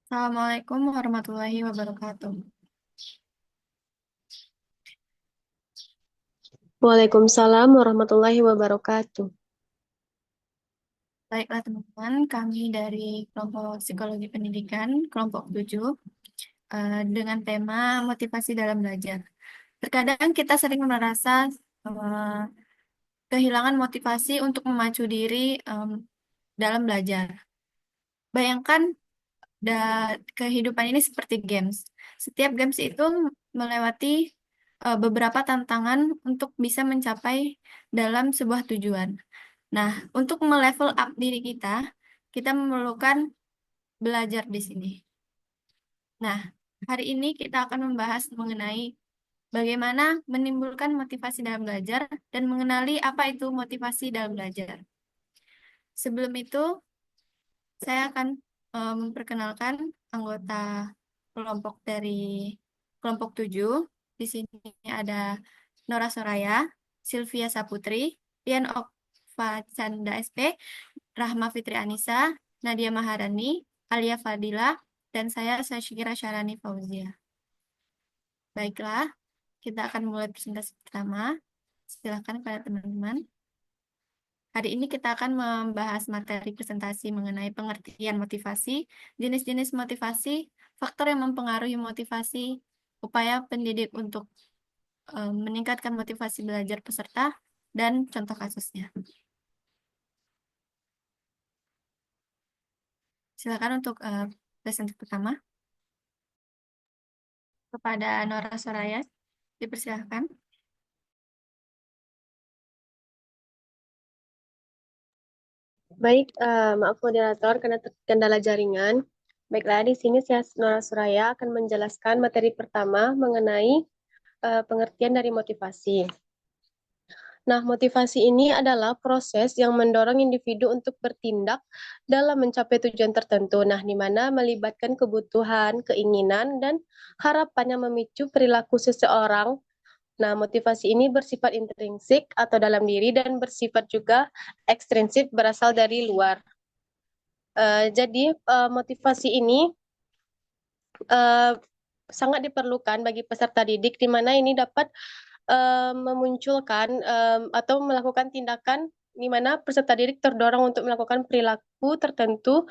Assalamualaikum warahmatullahi wabarakatuh. Waalaikumsalam warahmatullahi wabarakatuh. Baiklah teman-teman, kami dari kelompok Psikologi Pendidikan, kelompok 7, dengan tema motivasi dalam belajar. Terkadang kita sering merasa eh, kehilangan motivasi untuk memacu diri dalam belajar. Bayangkan kehidupan ini seperti games. Setiap games itu melewati beberapa tantangan untuk bisa mencapai dalam sebuah tujuan. Nah, untuk melevel up diri kita memerlukan belajar di sini. Nah, hari ini kita akan membahas mengenai bagaimana menimbulkan motivasi dalam belajar dan mengenali apa itu motivasi dalam belajar. Sebelum itu, saya akan memperkenalkan anggota kelompok dari kelompok 7. Di sini ada Nora Soraya, Sylvia Saputri, Dian Okfa Canda SP, Rahma Fitri Anissa, Nadia Maharani, Alia Fadila, dan saya Syakira Syarani Fauzia. Baiklah, kita akan mulai presentasi pertama. Silakan pada teman-teman. Hari ini kita akan membahas materi presentasi mengenai pengertian motivasi, jenis-jenis motivasi, faktor yang mempengaruhi motivasi, upaya pendidik untuk meningkatkan motivasi belajar peserta, dan contoh kasusnya. Silakan untuk presentasi pertama. Kepada Nora Soraya, dipersilahkan. Baik, maaf moderator karena terkendala jaringan. Baiklah, di sini saya Nora Suraya akan menjelaskan materi pertama mengenai pengertian dari motivasi. Nah, motivasi ini adalah proses yang mendorong individu untuk bertindak dalam mencapai tujuan tertentu. Nah, di mana melibatkan kebutuhan, keinginan, dan harapan yang memicu perilaku seseorang. Nah, motivasi ini bersifat intrinsik atau dalam diri dan bersifat juga ekstrinsik berasal dari luar. Jadi, motivasi ini eh, sangat diperlukan bagi peserta didik, di mana ini dapat memunculkan atau melakukan tindakan di mana peserta didik terdorong untuk melakukan perilaku tertentu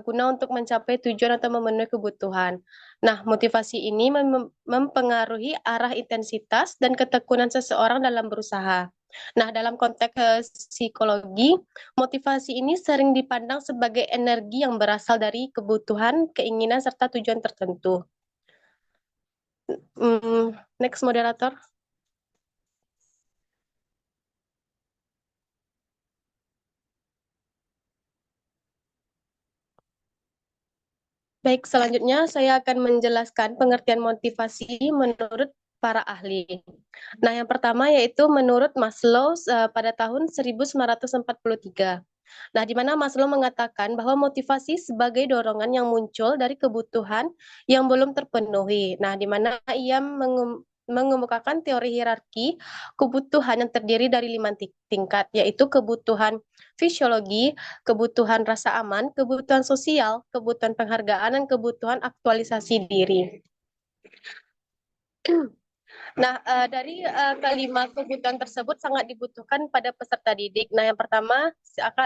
guna untuk mencapai tujuan atau memenuhi kebutuhan. Nah, motivasi ini mempengaruhi arah intensitas dan ketekunan seseorang dalam berusaha. Nah, dalam konteks psikologi, motivasi ini sering dipandang sebagai energi yang berasal dari kebutuhan, keinginan, serta tujuan tertentu. Next, moderator. Baik, selanjutnya saya akan menjelaskan pengertian motivasi menurut para ahli. Nah, yang pertama yaitu menurut Maslow pada tahun 1943. Nah, di mana Maslow mengatakan bahwa motivasi sebagai dorongan yang muncul dari kebutuhan yang belum terpenuhi. Nah, di mana ia mengemukakan teori hierarki kebutuhan yang terdiri dari 5 tingkat, yaitu kebutuhan fisiologi, kebutuhan rasa aman, kebutuhan sosial, kebutuhan penghargaan, dan kebutuhan aktualisasi diri. Nah, dari kelima kebutuhan tersebut sangat dibutuhkan pada peserta didik. Nah, yang pertama,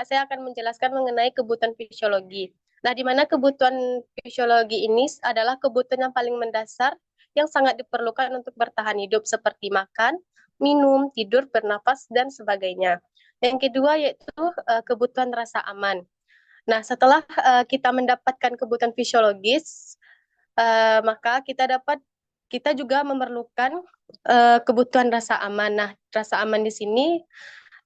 saya akan menjelaskan mengenai kebutuhan fisiologi. Nah, di mana kebutuhan fisiologi ini adalah kebutuhan yang paling mendasar yang sangat diperlukan untuk bertahan hidup, seperti makan, minum, tidur, bernafas, dan sebagainya. Yang kedua yaitu kebutuhan rasa aman. Nah, setelah kita mendapatkan kebutuhan fisiologis, maka kita juga memerlukan kebutuhan rasa aman. Nah, rasa aman di sini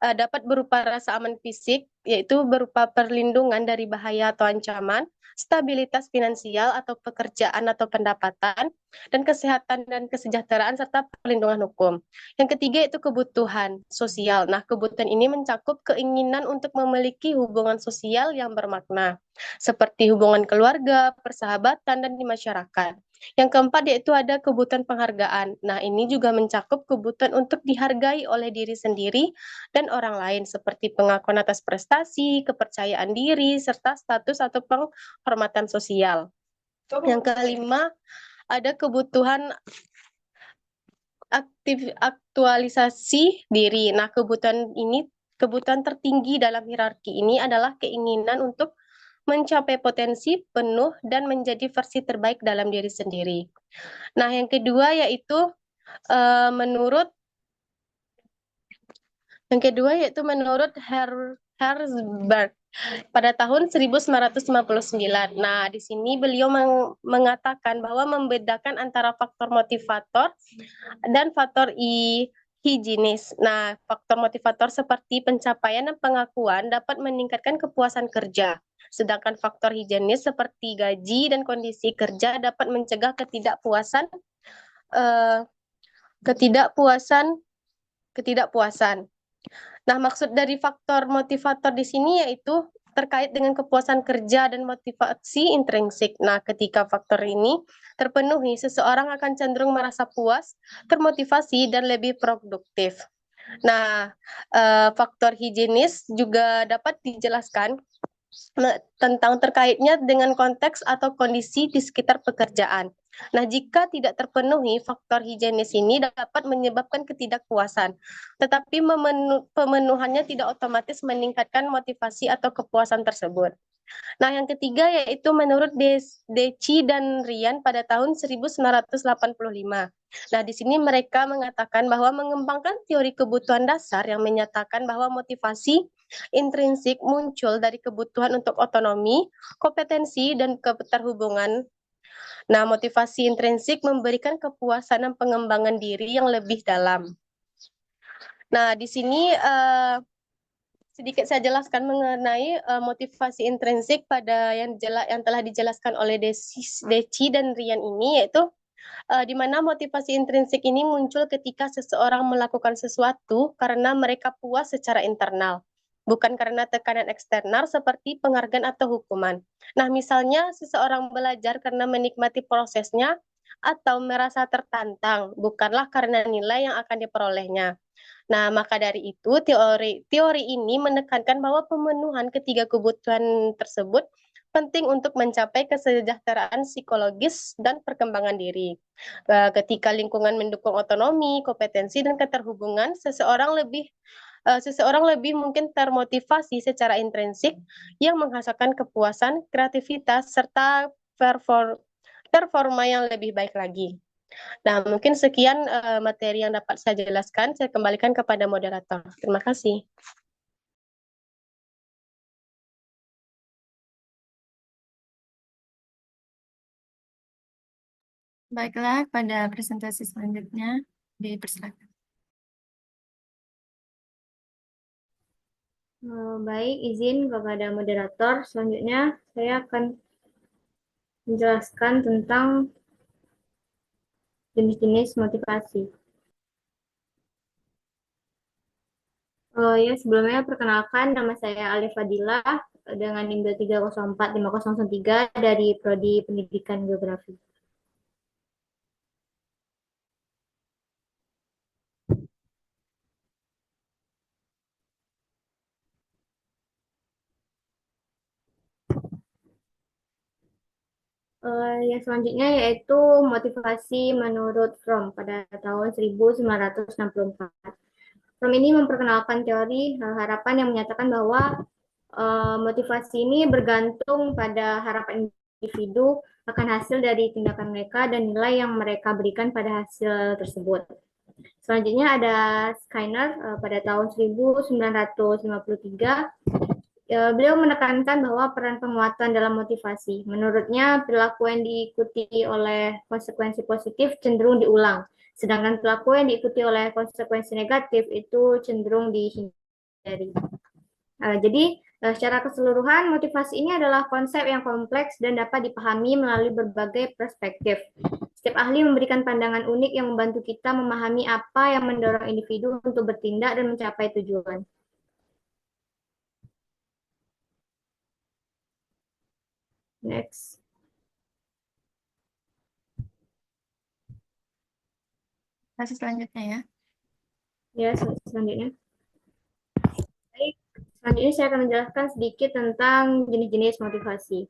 dapat berupa rasa aman fisik, yaitu berupa perlindungan dari bahaya atau ancaman, stabilitas finansial atau pekerjaan atau pendapatan, dan kesehatan dan kesejahteraan serta perlindungan hukum. Yang ketiga itu kebutuhan sosial. Nah, kebutuhan ini mencakup keinginan untuk memiliki hubungan sosial yang bermakna, seperti hubungan keluarga, persahabatan, dan di masyarakat. Yang keempat yaitu ada kebutuhan penghargaan. Nah, ini juga mencakup kebutuhan untuk dihargai oleh diri sendiri dan orang lain seperti pengakuan atas prestasi, kepercayaan diri, serta status atau penghormatan sosial. Yang kelima, ada kebutuhan aktualisasi diri. Nah, kebutuhan tertinggi dalam hierarki ini adalah keinginan untuk mencapai potensi penuh dan menjadi versi terbaik dalam diri sendiri. Nah, yang kedua yaitu menurut Herzberg pada tahun 1959. Nah, di sini beliau mengatakan bahwa membedakan antara faktor motivator dan faktor higienis. Nah, faktor motivator seperti pencapaian dan pengakuan dapat meningkatkan kepuasan kerja. Sedangkan faktor higienis seperti gaji dan kondisi kerja dapat mencegah ketidakpuasan, eh, ketidakpuasan, ketidakpuasan. Nah, maksud dari faktor motivator di sini yaitu terkait dengan kepuasan kerja dan motivasi intrinsik. Nah, ketika faktor ini terpenuhi, seseorang akan cenderung merasa puas, termotivasi, dan lebih produktif. Nah, faktor higienis juga dapat dijelaskan tentang terkaitnya dengan konteks atau kondisi di sekitar pekerjaan. Nah, jika tidak terpenuhi, faktor higienis ini dapat menyebabkan ketidakpuasan, tetapi pemenuhannya tidak otomatis meningkatkan motivasi atau kepuasan tersebut. Nah, yang ketiga yaitu menurut Deci dan Rian pada tahun 1985. Nah, di sini mereka mengatakan bahwa mengembangkan teori kebutuhan dasar yang menyatakan bahwa motivasi intrinsik muncul dari kebutuhan untuk otonomi, kompetensi, dan keterhubungan. Nah, motivasi intrinsik memberikan kepuasan dan pengembangan diri yang lebih dalam. Nah, di sini sedikit saya jelaskan mengenai motivasi intrinsik pada yang telah dijelaskan oleh Deci dan Rian ini, yaitu di mana motivasi intrinsik ini muncul ketika seseorang melakukan sesuatu karena mereka puas secara internal, bukan karena tekanan eksternal seperti penghargaan atau hukuman. Nah, misalnya seseorang belajar karena menikmati prosesnya atau merasa tertantang, bukanlah karena nilai yang akan diperolehnya. Nah, maka dari itu teori ini menekankan bahwa pemenuhan ketiga kebutuhan tersebut penting untuk mencapai kesejahteraan psikologis dan perkembangan diri. Ketika lingkungan mendukung otonomi, kompetensi, dan keterhubungan, seseorang lebih mungkin termotivasi secara intrinsik yang menghasilkan kepuasan, kreativitas, serta performa yang lebih baik lagi. Nah, mungkin sekian materi yang dapat saya jelaskan. Saya kembalikan kepada moderator. Terima kasih. Baiklah, pada presentasi selanjutnya dipersilakan. Baik, izin kepada moderator. Selanjutnya saya akan menjelaskan tentang jenis-jenis motivasi. Ya, sebelumnya perkenalkan, nama saya Alif Fadila dengan NIM 3045013 dari Prodi Pendidikan Geografi. Yang selanjutnya yaitu motivasi menurut Fromm pada tahun 1964. Fromm ini memperkenalkan teori harapan yang menyatakan bahwa motivasi ini bergantung pada harapan individu akan hasil dari tindakan mereka dan nilai yang mereka berikan pada hasil tersebut. Selanjutnya ada Skinner pada tahun 1953. Beliau menekankan bahwa peran penguatan dalam motivasi. Menurutnya, perilaku yang diikuti oleh konsekuensi positif cenderung diulang, sedangkan perilaku yang diikuti oleh konsekuensi negatif itu cenderung dihindari. Jadi, secara keseluruhan, motivasi ini adalah konsep yang kompleks dan dapat dipahami melalui berbagai perspektif. Setiap ahli memberikan pandangan unik yang membantu kita memahami apa yang mendorong individu untuk bertindak dan mencapai tujuan. Next. Kasih selanjutnya ya. Ya, selanjutnya. Baik, selanjutnya saya akan menjelaskan sedikit tentang jenis-jenis motivasi.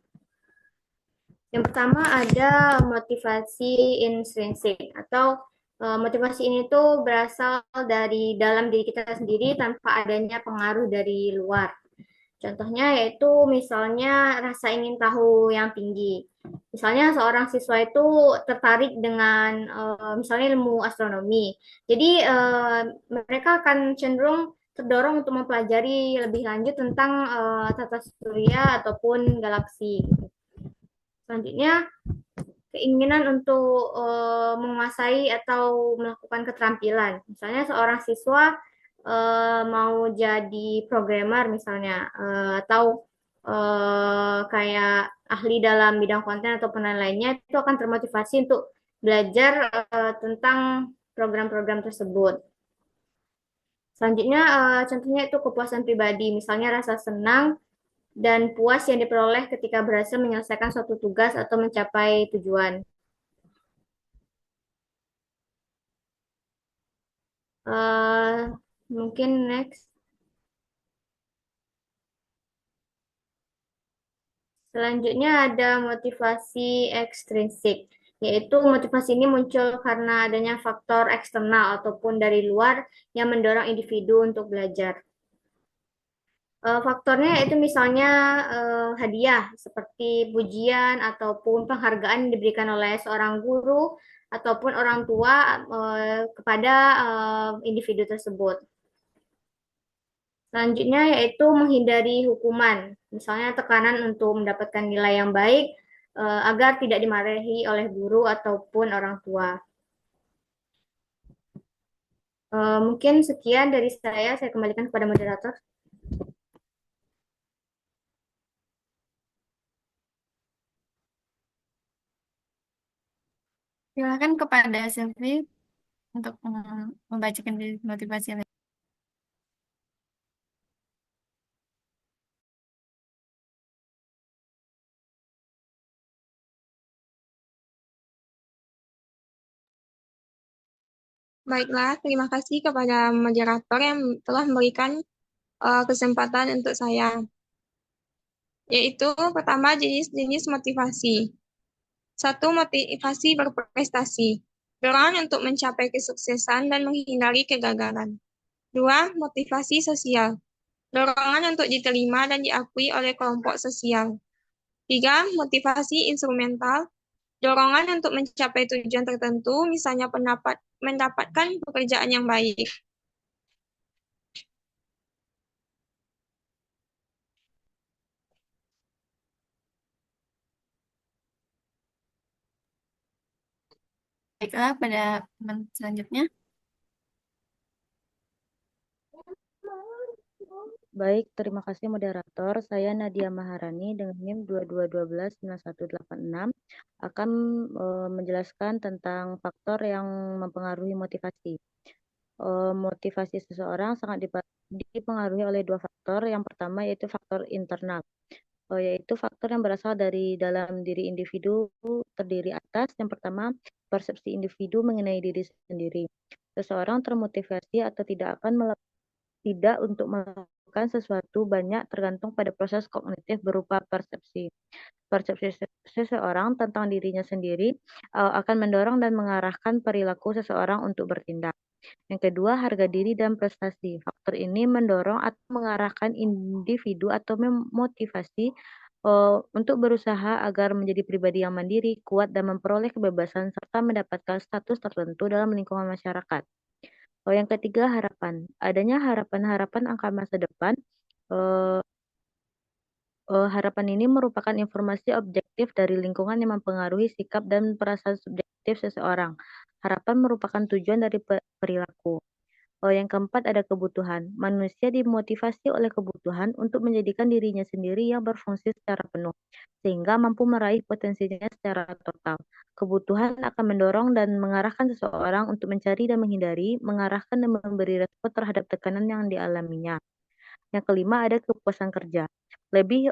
Yang pertama ada motivasi intrinsik atau motivasi ini tuh berasal dari dalam diri kita sendiri tanpa adanya pengaruh dari luar. Contohnya yaitu misalnya rasa ingin tahu yang tinggi. Misalnya seorang siswa itu tertarik dengan misalnya ilmu astronomi. Jadi mereka akan cenderung terdorong untuk mempelajari lebih lanjut tentang tata surya ataupun galaksi. Selanjutnya keinginan untuk menguasai atau melakukan keterampilan. Misalnya seorang siswa mau jadi programmer misalnya atau kayak ahli dalam bidang konten atau lainnya itu akan termotivasi untuk belajar tentang program-program tersebut. Selanjutnya contohnya itu kepuasan pribadi, misalnya rasa senang dan puas yang diperoleh ketika berhasil menyelesaikan suatu tugas atau mencapai tujuan. Mungkin next. Selanjutnya ada motivasi ekstrinsik, yaitu motivasi ini muncul karena adanya faktor eksternal ataupun dari luar yang mendorong individu untuk belajar. Faktornya yaitu misalnya hadiah seperti pujian ataupun penghargaan yang diberikan oleh seorang guru ataupun orang tua kepada individu tersebut. Selanjutnya yaitu menghindari hukuman, misalnya tekanan untuk mendapatkan nilai yang baik agar tidak dimarahi oleh guru ataupun orang tua. Mungkin sekian dari saya kembalikan kepada moderator. Silakan kepada Silvi untuk membacakan motivasi. Baiklah, terima kasih kepada moderator yang telah memberikan kesempatan untuk saya. Yaitu pertama jenis-jenis motivasi. 1. Motivasi berprestasi. Dorongan untuk mencapai kesuksesan dan menghindari kegagalan. 2. Motivasi sosial. Dorongan untuk diterima dan diakui oleh kelompok sosial. 3. Motivasi instrumental. Dorongan untuk mencapai tujuan tertentu, misalnya mendapatkan pekerjaan yang baik. Baiklah, pada teman selanjutnya. Baik, terima kasih moderator. Saya Nadia Maharani dengan NIM 22129186 akan menjelaskan tentang faktor yang mempengaruhi motivasi. Motivasi seseorang sangat dipengaruhi oleh dua faktor. Yang pertama yaitu faktor internal, yaitu faktor yang berasal dari dalam diri individu, terdiri atas yang pertama persepsi individu mengenai diri sendiri. Seseorang termotivasi atau tidak untuk melakukan sesuatu banyak tergantung pada proses kognitif berupa persepsi. Persepsi seseorang tentang dirinya sendiri akan mendorong dan mengarahkan perilaku seseorang untuk bertindak. Yang kedua, harga diri dan prestasi. Faktor ini mendorong atau mengarahkan individu atau memotivasi untuk berusaha agar menjadi pribadi yang mandiri, kuat, dan memperoleh kebebasan serta mendapatkan status tertentu dalam lingkungan masyarakat. Yang ketiga, harapan. Adanya harapan-harapan akan masa depan. Harapan ini merupakan informasi objektif dari lingkungan yang mempengaruhi sikap dan perasaan subjektif seseorang. Harapan merupakan tujuan dari perilaku. Yang keempat ada kebutuhan. Manusia dimotivasi oleh kebutuhan untuk menjadikan dirinya sendiri yang berfungsi secara penuh, sehingga mampu meraih potensinya secara total. Kebutuhan akan mendorong dan mengarahkan seseorang untuk mencari dan menghindari, mengarahkan dan memberi respon terhadap tekanan yang dialaminya. Yang kelima ada kepuasan kerja. Lebih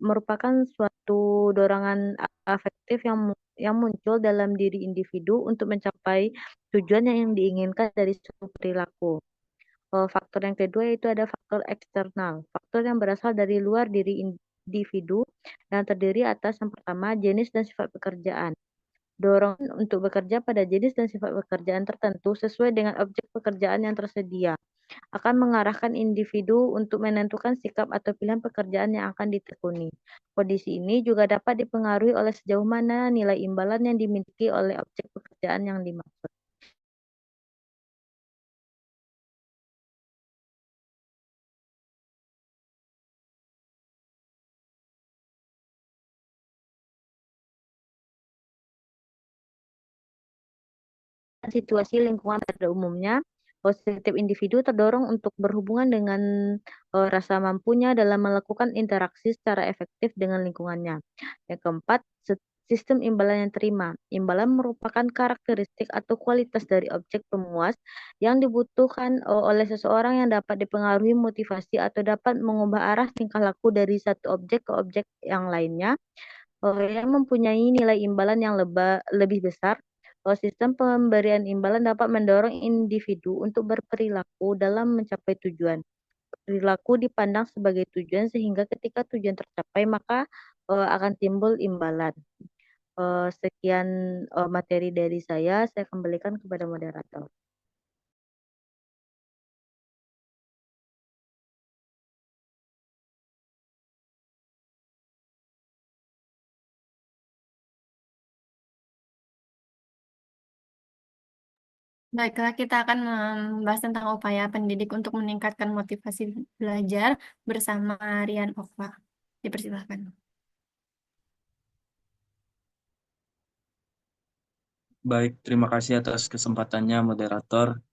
merupakan suatu dorongan afektif yang muncul dalam diri individu untuk mencapai tujuan yang diinginkan dari suatu perilaku. Faktor yang kedua yaitu ada faktor eksternal, faktor yang berasal dari luar diri individu yang terdiri atas yang pertama jenis dan sifat pekerjaan. Dorongan untuk bekerja pada jenis dan sifat pekerjaan tertentu sesuai dengan objek pekerjaan yang tersedia akan mengarahkan individu untuk menentukan sikap atau pilihan pekerjaan yang akan ditekuni. Kondisi ini juga dapat dipengaruhi oleh sejauh mana nilai imbalan yang dimiliki oleh objek pekerjaan yang dimaksud. Situasi lingkungan pada umumnya, setiap individu terdorong untuk berhubungan dengan rasa mampunya dalam melakukan interaksi secara efektif dengan lingkungannya. Yang keempat, sistem imbalan yang terima. Imbalan merupakan karakteristik atau kualitas dari objek pemuas yang dibutuhkan oleh seseorang yang dapat dipengaruhi motivasi atau dapat mengubah arah tingkah laku dari satu objek ke objek yang lainnya yang mempunyai nilai imbalan yang lebih besar. Sistem pemberian imbalan dapat mendorong individu untuk berperilaku dalam mencapai tujuan. Perilaku dipandang sebagai tujuan sehingga ketika tujuan tercapai maka akan timbul imbalan. Sekian materi dari saya kembalikan kepada moderator. Baiklah, kita akan membahas tentang upaya pendidik untuk meningkatkan motivasi belajar bersama Rian Okwa. Dipersilahkan. Baik, terima kasih atas kesempatannya moderator.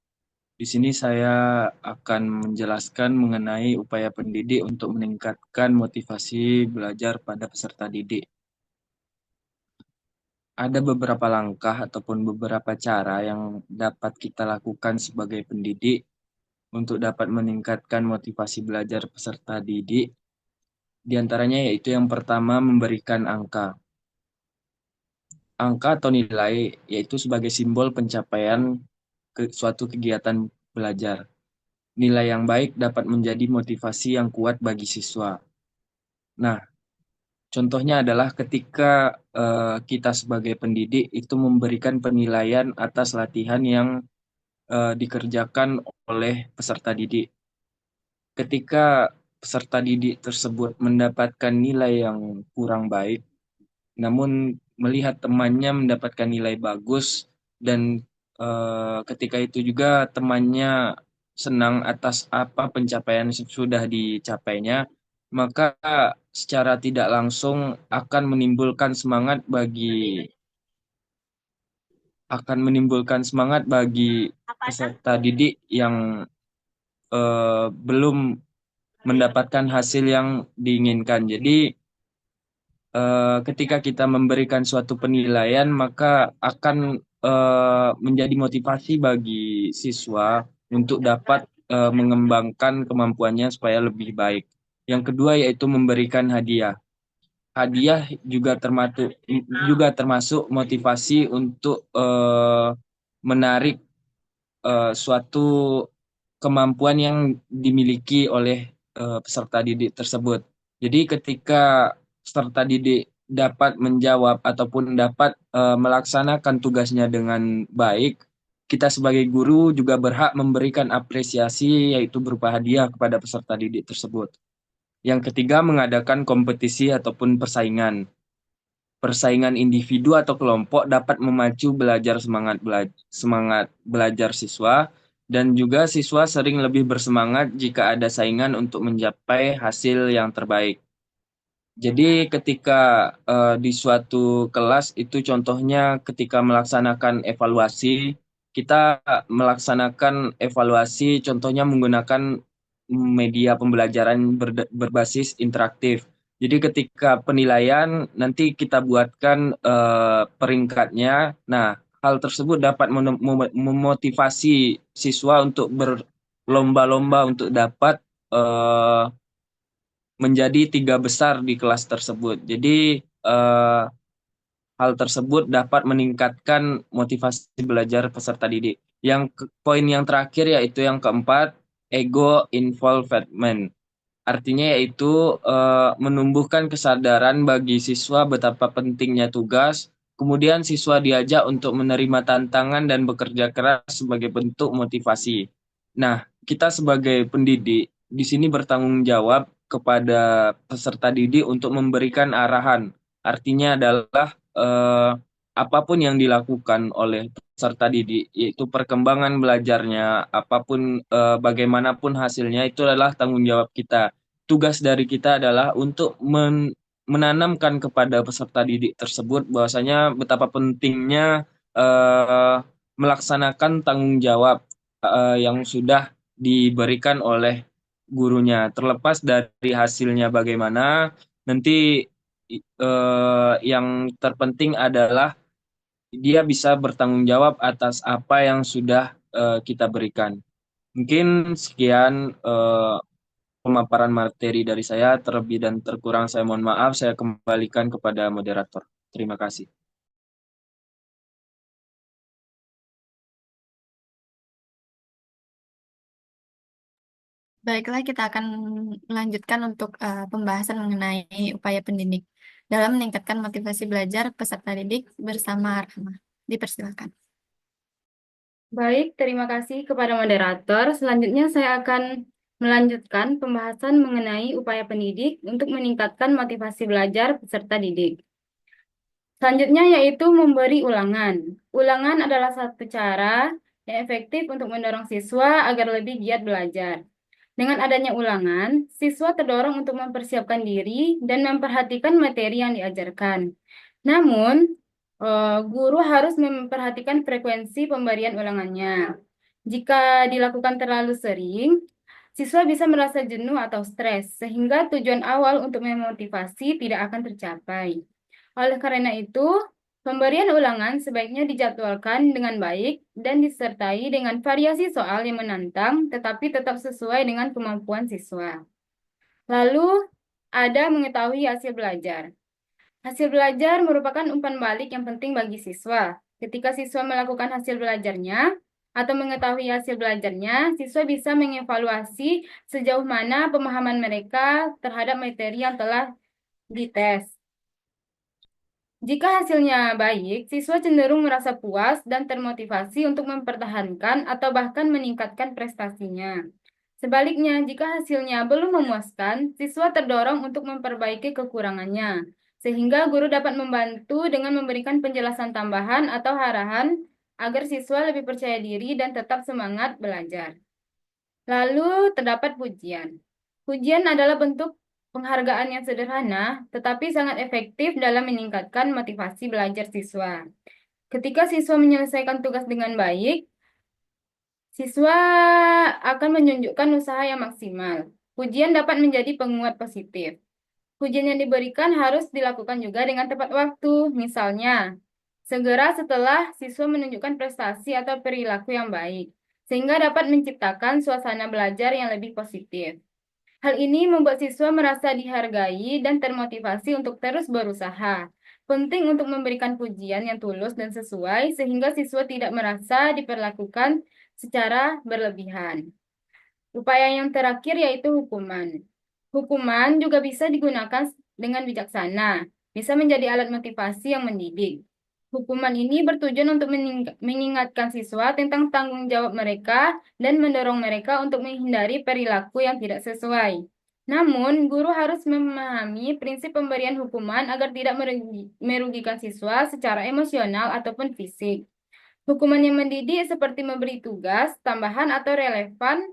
Di sini saya akan menjelaskan mengenai upaya pendidik untuk meningkatkan motivasi belajar pada peserta didik. Ada beberapa langkah ataupun beberapa cara yang dapat kita lakukan sebagai pendidik untuk dapat meningkatkan motivasi belajar peserta didik. Di antaranya yaitu yang pertama memberikan angka. Angka atau nilai yaitu sebagai simbol pencapaian suatu kegiatan belajar. Nilai yang baik dapat menjadi motivasi yang kuat bagi siswa. Nah, contohnya adalah ketika kita sebagai pendidik itu memberikan penilaian atas latihan yang dikerjakan oleh peserta didik. Ketika peserta didik tersebut mendapatkan nilai yang kurang baik, namun melihat temannya mendapatkan nilai bagus dan ketika itu juga temannya senang atas apa pencapaian yang sudah dicapainya, maka secara tidak langsung akan menimbulkan semangat bagi peserta didik yang belum mendapatkan hasil yang diinginkan. Jadi ketika kita memberikan suatu penilaian, maka akan menjadi motivasi bagi siswa untuk dapat mengembangkan kemampuannya supaya lebih baik. Yang kedua yaitu memberikan hadiah. Hadiah juga termasuk motivasi untuk menarik suatu kemampuan yang dimiliki oleh peserta didik tersebut. Jadi ketika peserta didik dapat menjawab ataupun dapat melaksanakan tugasnya dengan baik, kita sebagai guru juga berhak memberikan apresiasi yaitu berupa hadiah kepada peserta didik tersebut. Yang ketiga, mengadakan kompetisi ataupun persaingan. Persaingan individu atau kelompok dapat memacu semangat belajar siswa, dan juga siswa sering lebih bersemangat jika ada saingan untuk mencapai hasil yang terbaik. Jadi ketika di suatu kelas itu contohnya ketika melaksanakan evaluasi, kita melaksanakan evaluasi contohnya menggunakan media pembelajaran berbasis interaktif. Jadi ketika penilaian nanti kita buatkan peringkatnya. Nah, hal tersebut dapat memotivasi siswa untuk berlomba-lomba untuk dapat menjadi 3 besar di kelas tersebut. Jadi hal tersebut dapat meningkatkan motivasi belajar peserta didik. Poin yang terakhir yaitu yang keempat, ego involvement. Artinya yaitu menumbuhkan kesadaran bagi siswa betapa pentingnya tugas, kemudian siswa diajak untuk menerima tantangan dan bekerja keras sebagai bentuk motivasi. Nah, kita sebagai pendidik di sini bertanggung jawab kepada peserta didik untuk memberikan arahan. Artinya adalah apapun yang dilakukan oleh peserta didik, yaitu perkembangan belajarnya, apapun bagaimanapun hasilnya, itu adalah tanggung jawab kita. Tugas dari kita adalah untuk menanamkan kepada peserta didik tersebut bahwasanya betapa pentingnya eh, melaksanakan tanggung jawab yang sudah diberikan oleh gurunya. Terlepas dari hasilnya bagaimana, nanti yang terpenting adalah dia bisa bertanggung jawab atas apa yang sudah kita berikan. Mungkin sekian pemaparan materi dari saya. Terlebih dan terkurang saya mohon maaf. Saya kembalikan kepada moderator. Terima kasih. Baiklah, kita akan melanjutkan untuk pembahasan mengenai upaya pendidik dalam meningkatkan motivasi belajar peserta didik bersama Rahma. Dipersilakan. Baik, terima kasih kepada moderator. Selanjutnya saya akan melanjutkan pembahasan mengenai upaya pendidik untuk meningkatkan motivasi belajar peserta didik. Selanjutnya yaitu memberi ulangan. Ulangan adalah satu cara yang efektif untuk mendorong siswa agar lebih giat belajar. Dengan adanya ulangan, siswa terdorong untuk mempersiapkan diri dan memperhatikan materi yang diajarkan. Namun, guru harus memperhatikan frekuensi pemberian ulangannya. Jika dilakukan terlalu sering, siswa bisa merasa jenuh atau stres, sehingga tujuan awal untuk memotivasi tidak akan tercapai. Oleh karena itu, pemberian ulangan sebaiknya dijadwalkan dengan baik dan disertai dengan variasi soal yang menantang, tetapi tetap sesuai dengan kemampuan siswa. Lalu, ada mengetahui hasil belajar. Hasil belajar merupakan umpan balik yang penting bagi siswa. Ketika siswa melakukan hasil belajarnya atau mengetahui hasil belajarnya, siswa bisa mengevaluasi sejauh mana pemahaman mereka terhadap materi yang telah dites. Jika hasilnya baik, siswa cenderung merasa puas dan termotivasi untuk mempertahankan atau bahkan meningkatkan prestasinya. Sebaliknya, jika hasilnya belum memuaskan, siswa terdorong untuk memperbaiki kekurangannya, sehingga guru dapat membantu dengan memberikan penjelasan tambahan atau arahan agar siswa lebih percaya diri dan tetap semangat belajar. Lalu terdapat pujian. Pujian adalah bentuk penghargaan yang sederhana, tetapi sangat efektif dalam meningkatkan motivasi belajar siswa. Ketika siswa menyelesaikan tugas dengan baik, siswa akan menunjukkan usaha yang maksimal. Pujian dapat menjadi penguat positif. Pujian yang diberikan harus dilakukan juga dengan tepat waktu. Misalnya, segera setelah siswa menunjukkan prestasi atau perilaku yang baik, sehingga dapat menciptakan suasana belajar yang lebih positif. Hal ini membuat siswa merasa dihargai dan termotivasi untuk terus berusaha. Penting untuk memberikan pujian yang tulus dan sesuai sehingga siswa tidak merasa diperlakukan secara berlebihan. Upaya yang terakhir yaitu hukuman. Hukuman juga bisa digunakan dengan bijaksana, bisa menjadi alat motivasi yang mendidik. Hukuman ini bertujuan untuk mengingatkan siswa tentang tanggung jawab mereka dan mendorong mereka untuk menghindari perilaku yang tidak sesuai. Namun, guru harus memahami prinsip pemberian hukuman agar tidak merugikan siswa secara emosional ataupun fisik. Hukuman yang mendidik seperti memberi tugas, tambahan atau relevan,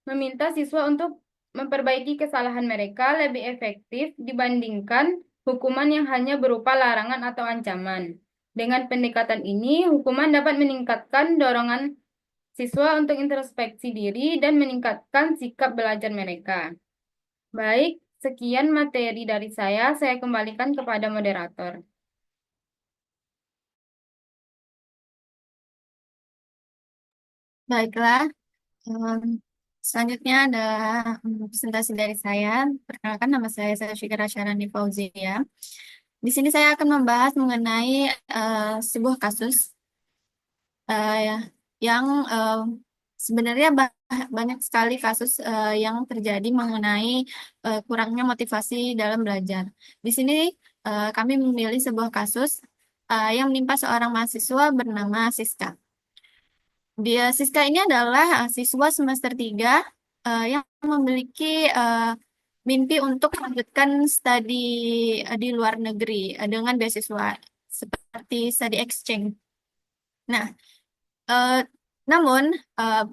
meminta siswa untuk memperbaiki kesalahan mereka lebih efektif dibandingkan hukuman yang hanya berupa larangan atau ancaman. Dengan pendekatan ini, hukuman dapat meningkatkan dorongan siswa untuk introspeksi diri dan meningkatkan sikap belajar mereka. Baik, sekian materi dari saya kembalikan kepada moderator. Baiklah, selanjutnya ada presentasi dari saya. Perkenalkan, nama saya Syafira Syarani Fauzia. Di sini saya akan membahas mengenai sebuah kasus yang Sebenarnya banyak sekali kasus yang terjadi mengenai kurangnya motivasi dalam belajar. Di sini kami memilih sebuah kasus yang menimpa seorang mahasiswa bernama Siska. Siska ini adalah siswa semester 3 yang memiliki mimpi untuk melanjutkan studi di luar negeri dengan beasiswa seperti study exchange. Nah, eh, namun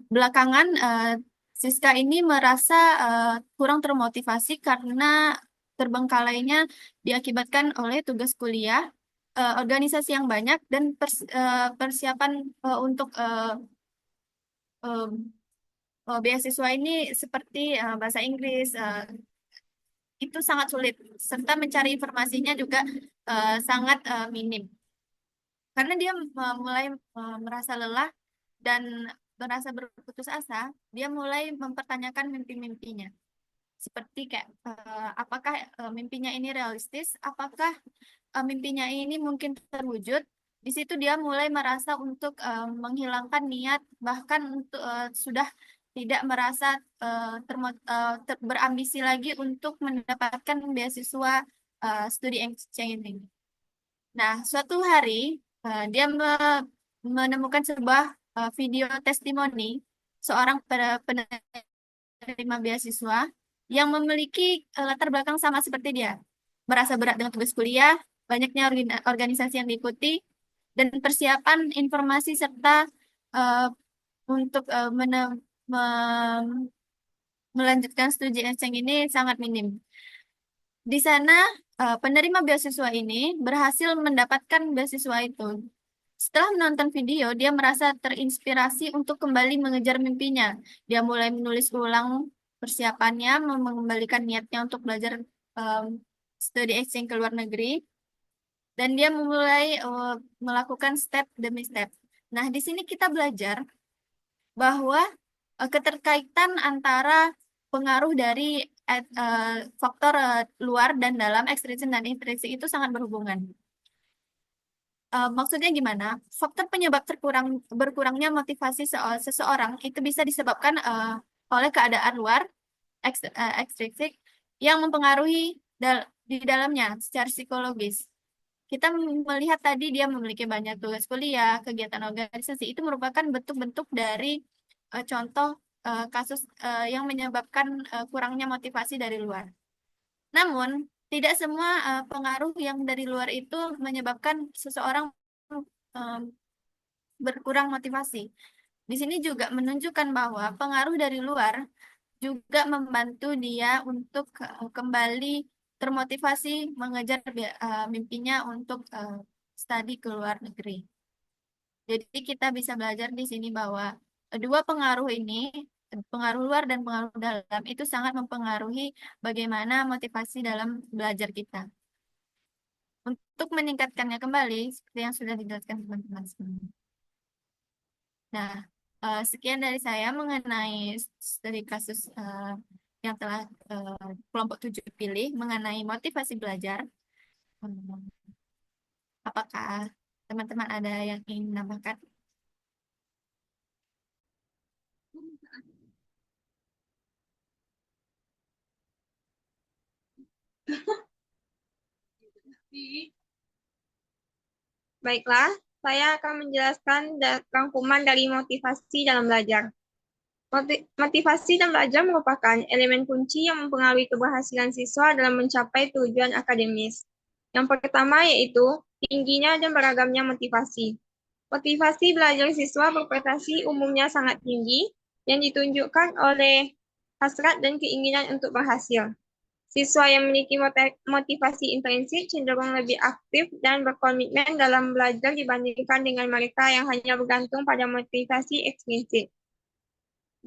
belakangan Siska ini merasa kurang termotivasi karena terbengkalainya diakibatkan oleh tugas kuliah, organisasi yang banyak, dan persiapan untuk beasiswa ini seperti bahasa Inggris itu sangat sulit, serta mencari informasinya juga sangat minim. Karena dia mulai merasa lelah dan merasa berputus asa, dia mulai mempertanyakan mimpi-mimpinya. Seperti kayak apakah mimpinya ini realistis, apakah mimpinya ini mungkin terwujud. Di situ dia mulai merasa untuk menghilangkan niat, bahkan untuk sudah tidak merasa berambisi lagi untuk mendapatkan beasiswa studi exchange ini. Nah, suatu hari dia menemukan sebuah video testimoni seorang penerima beasiswa yang memiliki latar belakang sama seperti dia. Merasa berat dengan tugas kuliah, banyaknya organisasi yang diikuti, dan persiapan informasi serta uh, untuk melanjutkan studi exchange ini sangat minim. Di sana, penerima beasiswa ini berhasil mendapatkan beasiswa itu. Setelah menonton video, dia merasa terinspirasi untuk kembali mengejar mimpinya. Dia mulai menulis ulang persiapannya, mengembalikan niatnya untuk belajar um, studi exchange ke luar negeri, dan dia mulai melakukan step demi step. Nah, di sini kita belajar bahwa keterkaitan antara pengaruh dari faktor luar dan dalam, ekstrinsik dan intrinsik, itu sangat berhubungan. Maksudnya gimana? Faktor penyebab berkurangnya motivasi seseorang itu bisa disebabkan oleh keadaan luar, ekstrinsik, yang mempengaruhi di dalamnya secara psikologis. Kita melihat tadi dia memiliki banyak tugas kuliah, kegiatan organisasi, itu merupakan bentuk-bentuk dari contoh kasus yang menyebabkan kurangnya motivasi dari luar. Namun, tidak semua pengaruh yang dari luar itu menyebabkan seseorang berkurang motivasi. Di sini juga menunjukkan bahwa pengaruh dari luar juga membantu dia untuk kembali termotivasi mengejar mimpinya untuk studi ke luar negeri. Jadi kita bisa belajar di sini bahwa dua pengaruh ini, pengaruh luar dan pengaruh dalam, itu sangat mempengaruhi bagaimana motivasi dalam belajar kita. Untuk meningkatkannya kembali, seperti yang sudah dijelaskan teman-teman sebelumnya. Nah, sekian dari saya mengenai studi kasus yang telah kelompok 7 pilih mengenai motivasi belajar. Apakah teman-teman ada yang ingin menambahkan? Baiklah, saya akan menjelaskan rangkuman dari motivasi dalam belajar. Motivasi dalam belajar merupakan elemen kunci yang mempengaruhi keberhasilan siswa dalam mencapai tujuan akademis. Yang pertama yaitu tingginya dan beragamnya motivasi. Motivasi belajar siswa berprestasi umumnya sangat tinggi yang ditunjukkan oleh hasrat dan keinginan untuk berhasil. Siswa yang memiliki motivasi intrinsik cenderung lebih aktif dan berkomitmen dalam belajar dibandingkan dengan mereka yang hanya bergantung pada motivasi ekstrinsik.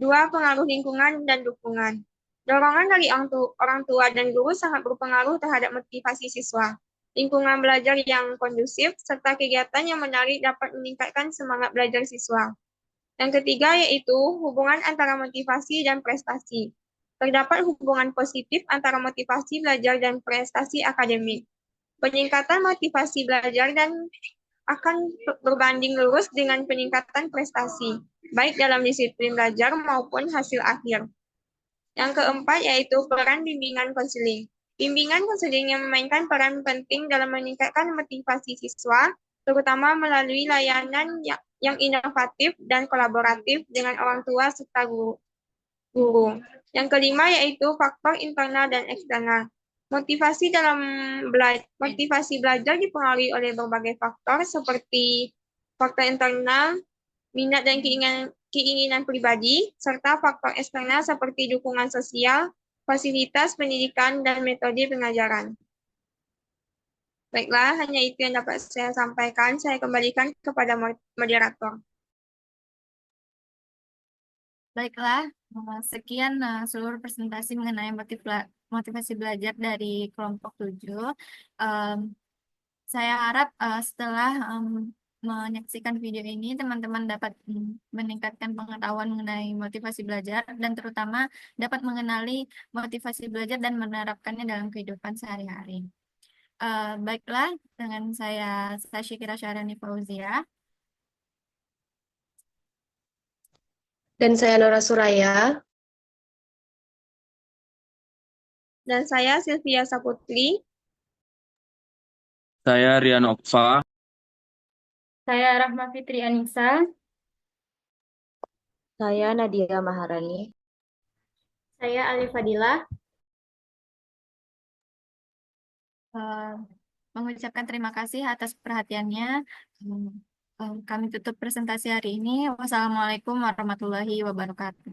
2. Pengaruh lingkungan dan dukungan. Dorongan dari orang tua dan guru sangat berpengaruh terhadap motivasi siswa. Lingkungan belajar yang kondusif serta kegiatan yang menarik dapat meningkatkan semangat belajar siswa. Yang ketiga yaitu hubungan antara motivasi dan prestasi. Terdapat hubungan positif antara motivasi belajar dan prestasi akademik. Peningkatan motivasi belajar dan akan berbanding lurus dengan peningkatan prestasi, baik dalam disiplin belajar maupun hasil akhir. Yang keempat yaitu peran bimbingan konseling. Bimbingan konseling yang memainkan peran penting dalam meningkatkan motivasi siswa, terutama melalui layanan yang inovatif dan kolaboratif dengan orang tua serta guru. Yang kelima yaitu faktor internal dan eksternal. Motivasi belajar dipengaruhi oleh berbagai faktor seperti faktor internal, minat dan keinginan pribadi, serta faktor eksternal seperti dukungan sosial, fasilitas pendidikan, dan metode pengajaran. Baiklah, hanya itu yang dapat saya sampaikan. Saya kembalikan kepada moderator. Baiklah, sekian seluruh presentasi mengenai motivasi belajar dari kelompok 7. Saya harap setelah menyaksikan video ini, teman-teman dapat meningkatkan pengetahuan mengenai motivasi belajar dan terutama dapat mengenali motivasi belajar dan menerapkannya dalam kehidupan sehari-hari. Baiklah, dengan saya Syakira Syarani Fauzia. Dan saya Nora Suraya. Dan saya Sylvia Saputri. Saya Rian Okfa. Saya Rahma Fitri Anissa. Saya Nadia Maharani. Saya Alif Fadila. Mengucapkan terima kasih atas perhatiannya. Kami tutup presentasi hari ini. Wassalamualaikum warahmatullahi wabarakatuh.